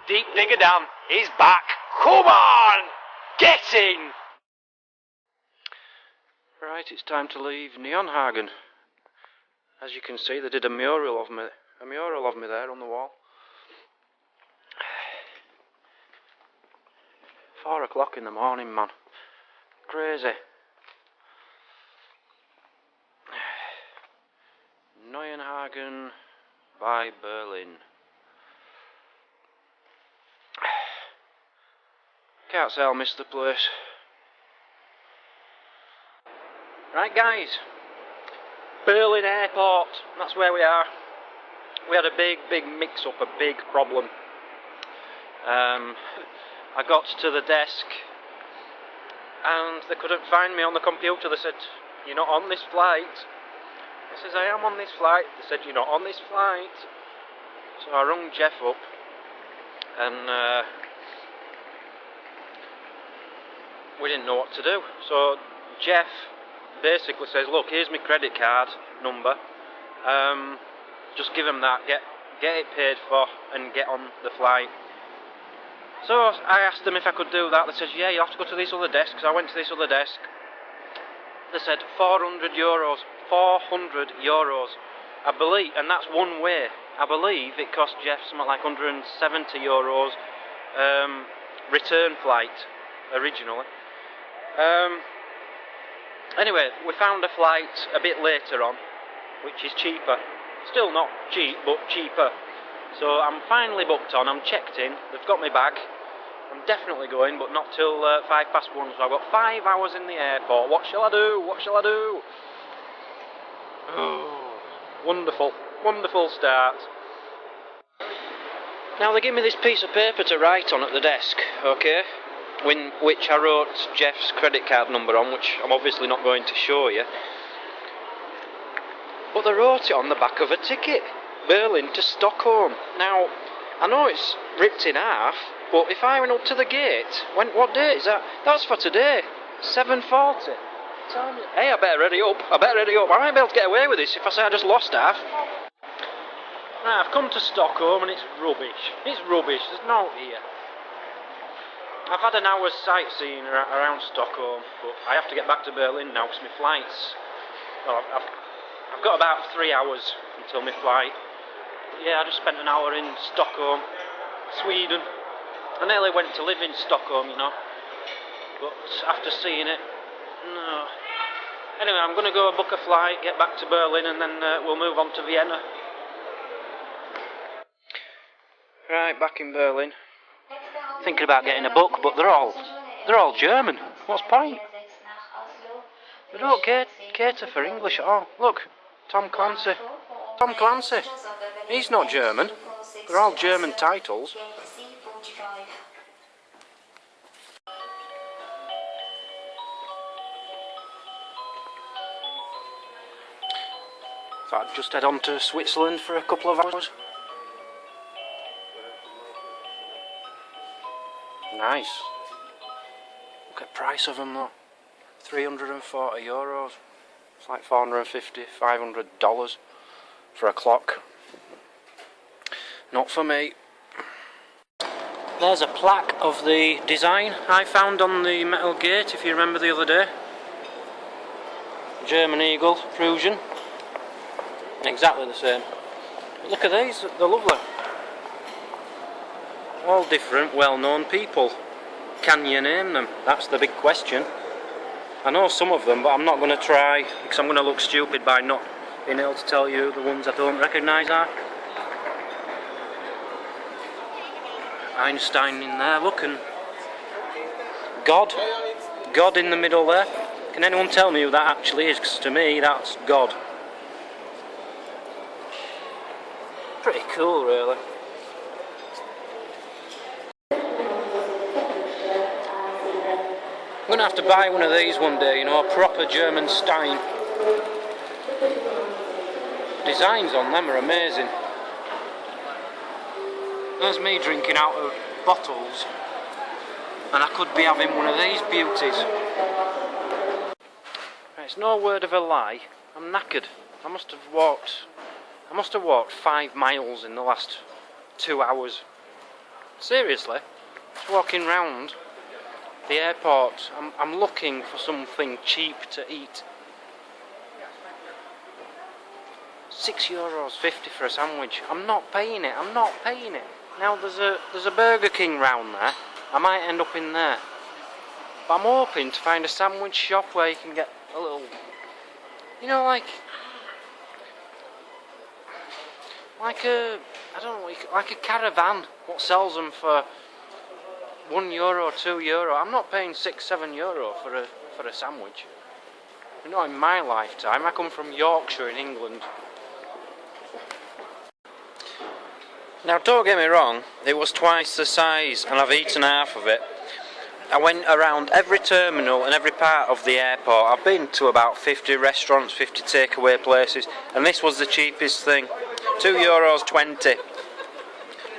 Deep Digger Dan is back. Come on! Get in! Right, it's time to leave Neonhagen. As you can see, they did a mural of me there on the wall. 4 o'clock in the morning, man. Crazy. Neuenhagen by Berlin. Can't say I'll miss the place. Right, guys. Berlin Airport. That's where we are. We had a big mix-up, a big problem. I got to the desk and they couldn't find me on the computer. They said, "You're not on this flight." I says, "I am on this flight." They said, "You're not on this flight." So I rung Jeff up and we didn't know what to do. So Jeff basically says, "Look, here's my credit card number. Just give him that, get it paid for and get on the flight." So I asked them if I could do that. They said, "Yeah, you have to go to this other desk." So I went to this other desk. They said €400. 400 euros, I believe, and that's one way. I believe it cost Jeff something like €170 return flight originally. Anyway, we found a flight a bit later on, which is cheaper. Still not cheap, but cheaper. So I'm finally booked on. I'm checked in. They've got me bag. I'm definitely going, but not till 1:05. So I've got 5 hours in the airport. What shall I do? What shall I do? Oh, wonderful, wonderful start. Now they give me this piece of paper to write on at the desk, okay, which I wrote Jeff's credit card number on, which I'm obviously not going to show you. But they wrote it on the back of a ticket, Berlin to Stockholm. Now, I know it's ripped in half, but if I went up to the gate, what date is that? That's for today, 7:40. Hey, I better ready up. I might be able to get away with this if I say I just lost half. Right, I've come to Stockholm and it's rubbish. It's rubbish. There's no here. I've had an hour's sightseeing around Stockholm, but I have to get back to Berlin now because my flight's... Well, I've got about 3 hours until my flight. Yeah, I just spent an hour in Stockholm, Sweden. I nearly went to live in Stockholm, you know. But after seeing it, no. Anyway, I'm going to go book a flight, get back to Berlin, and then we'll move on to Vienna. Right, back in Berlin. Thinking about getting a book, but they're all German. What's the point? They don't cater for English at all. Look, Tom Clancy. Tom Clancy. He's not German. They're all German titles. So I'd just head on to Switzerland for a couple of hours. Nice. Look at the price of them though. €340. It's like $450, $500 for a clock. Not for me. There's a plaque of the design I found on the metal gate, if you remember the other day. German Eagle, Prussian. Exactly the same. But look at these, they're lovely. All different, well-known people. Can you name them? That's the big question. I know some of them, but I'm not going to try, because I'm going to look stupid by not being able to tell you the ones I don't recognise are. Einstein in there, look, and God in the middle there. Can anyone tell me who that actually is? Because to me, that's God. Pretty cool, really. I'm going to have to buy one of these one day, you know, a proper German Stein. Designs on them are amazing. There's me drinking out of bottles, and I could be having one of these beauties. It's no word of a lie, I'm knackered. I must have walked 5 miles in the last 2 hours. Seriously, just walking round the airport, I'm looking for something cheap to eat. €6.50 for a sandwich. I'm not paying it. I'm not paying it. Now there's a Burger King round there. I might end up in there. But I'm hoping to find a sandwich shop where you can get a little, you know, like a, I don't know, like a caravan. What sells them for €1, €2? I'm not paying €6-7 for a sandwich. You know, in my lifetime, I come from Yorkshire in England. Now, don't get me wrong, it was twice the size, and I've eaten half of it. I went around every terminal and every part of the airport. I've been to about 50 restaurants, 50 takeaway places, and this was the cheapest thing. €2.20.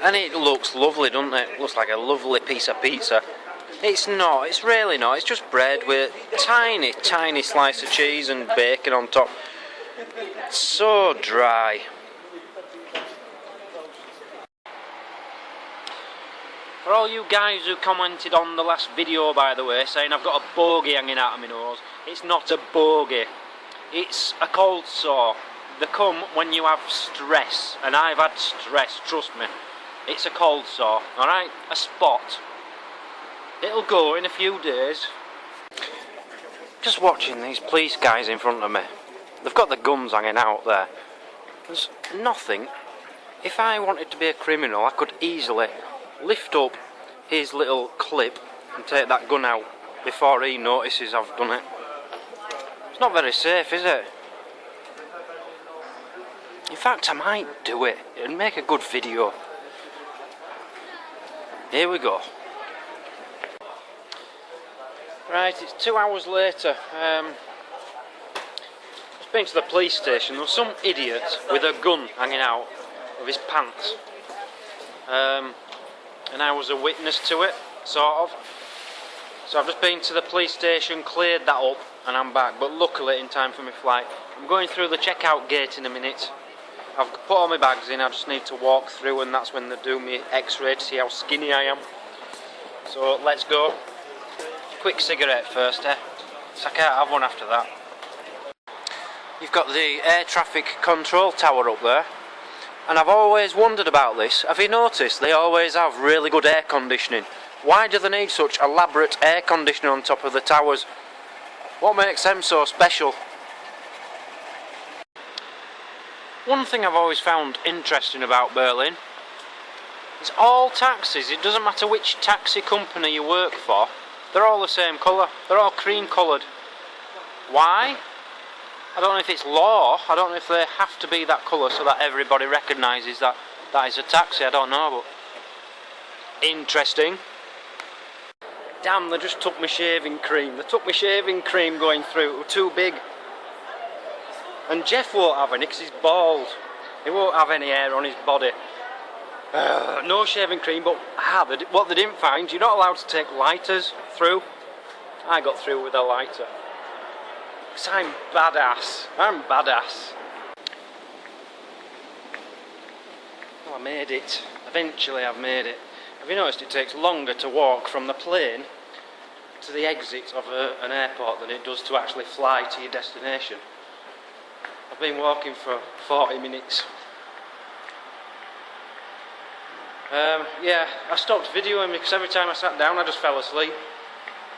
And it looks lovely, doesn't it? It looks like a lovely piece of pizza. It's not, it's really not. It's just bread with a tiny, tiny slice of cheese and bacon on top. It's so dry. For all you guys who commented on the last video, by the way, saying I've got a bogey hanging out of my nose, it's not a bogey. It's a cold sore. They come when you have stress, and I've had stress, trust me. It's a cold sore, alright? A spot. It'll go in a few days. Just watching these police guys in front of me. They've got the guns hanging out there. There's nothing. If I wanted to be a criminal, I could easily lift up his little clip and take that gun out before he notices I've done it. It's not very safe, is it? In fact, I might do it. It'd make a good video. Here we go. Right, it's 2 hours later. I've been to the police station. There was some idiot with a gun hanging out of his pants. And I was a witness to it, sort of. So I've just been to the police station, cleared that up, and I'm back. But luckily, in time for my flight. I'm going through the checkout gate in a minute. I've put all my bags in, I just need to walk through, and that's when they do me x-ray to see how skinny I am. So let's go. Quick cigarette first, so I can't have one after that. You've got the air traffic control tower up there. And I've always wondered about this. Have you noticed they always have really good air conditioning? Why do they need such elaborate air conditioning on top of the towers? What makes them so special? One thing I've always found interesting about Berlin is all taxis. It doesn't matter which taxi company you work for, they're all the same colour. They're all cream coloured. Why? I don't know if it's law. I don't know if they have to be that colour so that everybody recognises that that is a taxi. I don't know, but interesting. Damn, they just took my shaving cream. They took my shaving cream going through. It was too big. And Jeff won't have any because he's bald. He won't have any hair on his body. No shaving cream, but what they didn't find, you're not allowed to take lighters through. I got through with a lighter. Because I'm badass. I'm badass. Well, I made it. Eventually I've made it. Have you noticed it takes longer to walk from the plane to the exit of an airport than it does to actually fly to your destination? I've been walking for 40 minutes. Yeah, I stopped videoing because every time I sat down I just fell asleep.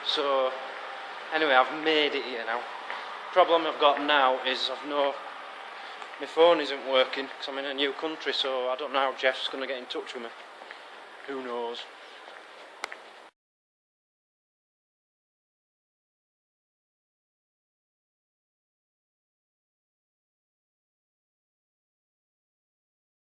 So, anyway, I've made it here now. Problem I've got now is my phone isn't working because I'm in a new country, so I don't know how Jeff's going to get in touch with me. Who knows?